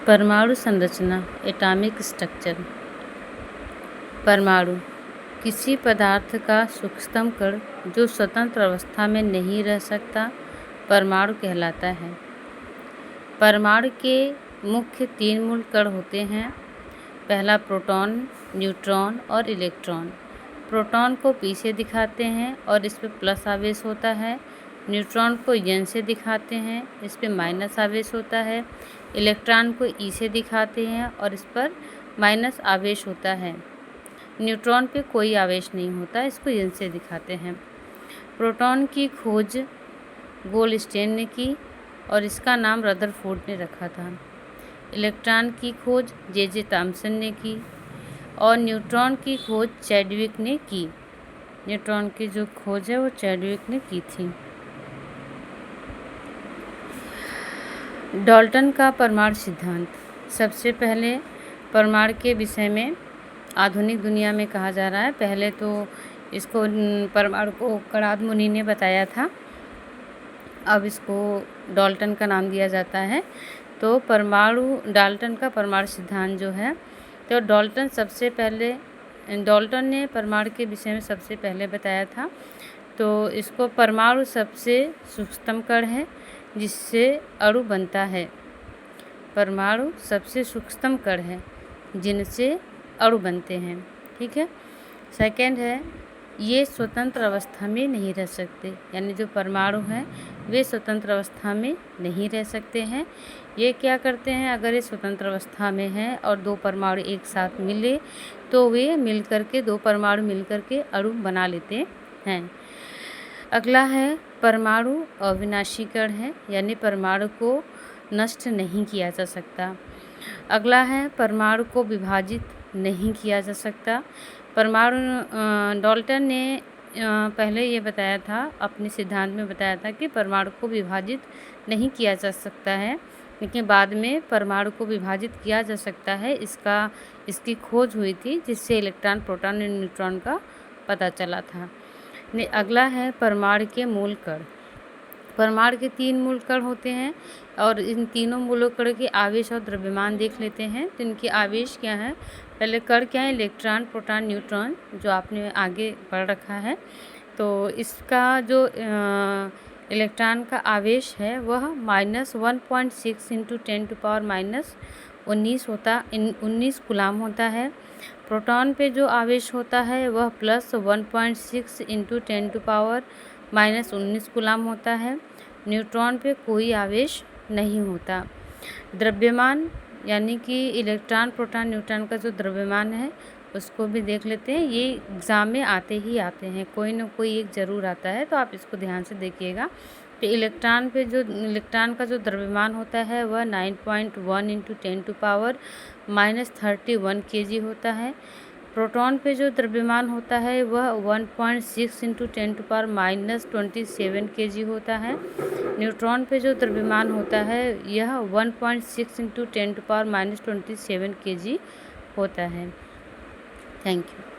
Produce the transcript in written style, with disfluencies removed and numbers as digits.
परमाणु संरचना atomic structure. परमाणु किसी पदार्थ का सूक्ष्मतम कण जो स्वतंत्र अवस्था में नहीं रह सकता परमाणु कहलाता है। परमाणु के मुख्य 3 मूल कण होते हैं। पहला प्रोटॉन, न्यूट्रॉन और इलेक्ट्रॉन। प्रोटॉन को P से दिखाते हैं और इस पर प्लस आवेश होता है। न्यूट्रॉन को N से दिखाते हैं, इस पर माइनस आवेश होता है। इलेक्ट्रॉन को E से दिखाते हैं और इस पर माइनस आवेश होता है। न्यूट्रॉन पे कोई आवेश नहीं होता, इसको N से दिखाते हैं। प्रोटॉन की खोज गोल्डस्टीन ने की और इसका नाम रदरफोर्ड ने रखा था। इलेक्ट्रॉन की खोज J.J. थॉम्सन ने की और न्यूट्रॉन की खोज चैडविक ने की। न्यूट्रॉन की जो खोज है वो चैडविक ने की थी। डाल्टन का परमाणु सिद्धांत। सबसे पहले परमाणु के विषय में आधुनिक दुनिया में कहा जा रहा है। पहले तो इसको परमाणु को कणाद मुनि ने बताया था, अब इसको डाल्टन का नाम दिया जाता है। तो डाल्टन का परमाणु सिद्धांत जो है, तो डाल्टन ने परमाणु के विषय में सबसे पहले बताया था। तो इसको परमाणु सबसे सूक्ष्मतम कण है जिससे अणु बनता है। परमाणु सबसे सूक्ष्मतम कण है जिनसे अणु बनते हैं, ठीक है। सेकंड है, ये स्वतंत्र अवस्था में नहीं रह सकते, यानी जो परमाणु हैं वे स्वतंत्र अवस्था में नहीं रह सकते हैं। ये क्या करते हैं, अगर ये स्वतंत्र अवस्था में हैं और 2 परमाणु एक साथ मिले तो वे दो परमाणु मिलकर के अणु बना लेते हैं। अगला है परमाणु अविनाशी कण है, यानी परमाणु को नष्ट नहीं किया जा सकता। अगला है परमाणु को विभाजित नहीं किया जा सकता। डाल्टन ने पहले ये बताया था, अपने सिद्धांत में बताया था कि परमाणु को विभाजित नहीं किया जा सकता है, लेकिन बाद में परमाणु को विभाजित किया जा सकता है। इसकी खोज हुई थी जिससे इलेक्ट्रॉन, प्रोटॉन और न्यूट्रॉन का पता चला था। अगला है परमाणु के मूल कण। परमाणु के 3 मूल कण होते हैं और इन तीनों मूल कण के आवेश और द्रव्यमान देख लेते हैं। तो इनके आवेश क्या है, पहले कण क्या है, इलेक्ट्रॉन, प्रोटॉन, न्यूट्रॉन, जो आपने आगे पढ़ रखा है। तो इसका जो इलेक्ट्रॉन का आवेश है वह -1.6 × 10⁻⁻19 कूलाम होता है। प्रोटॉन पे जो आवेश होता है वह +1.6 × 10⁻⁻19 कूलाम होता है। न्यूट्रॉन पे कोई आवेश नहीं होता। द्रव्यमान, यानी कि इलेक्ट्रॉन, प्रोटॉन, न्यूट्रॉन का जो द्रव्यमान है उसको भी देख लेते हैं। ये एग्ज़ाम में आते हैं, कोई ना कोई एक ज़रूर आता है, तो आप इसको ध्यान से देखिएगा। तो इलेक्ट्रॉन का जो द्रव्यमान होता है वह 9.1 × 10⁻31 kg होता है। प्रोटॉन पे जो द्रव्यमान होता है वह 1.6 × 10⁻27 kg होता है। न्यूट्रॉन पे जो द्रव्यमान होता है यह 1.6 × 10⁻27 kg होता है। Thank you.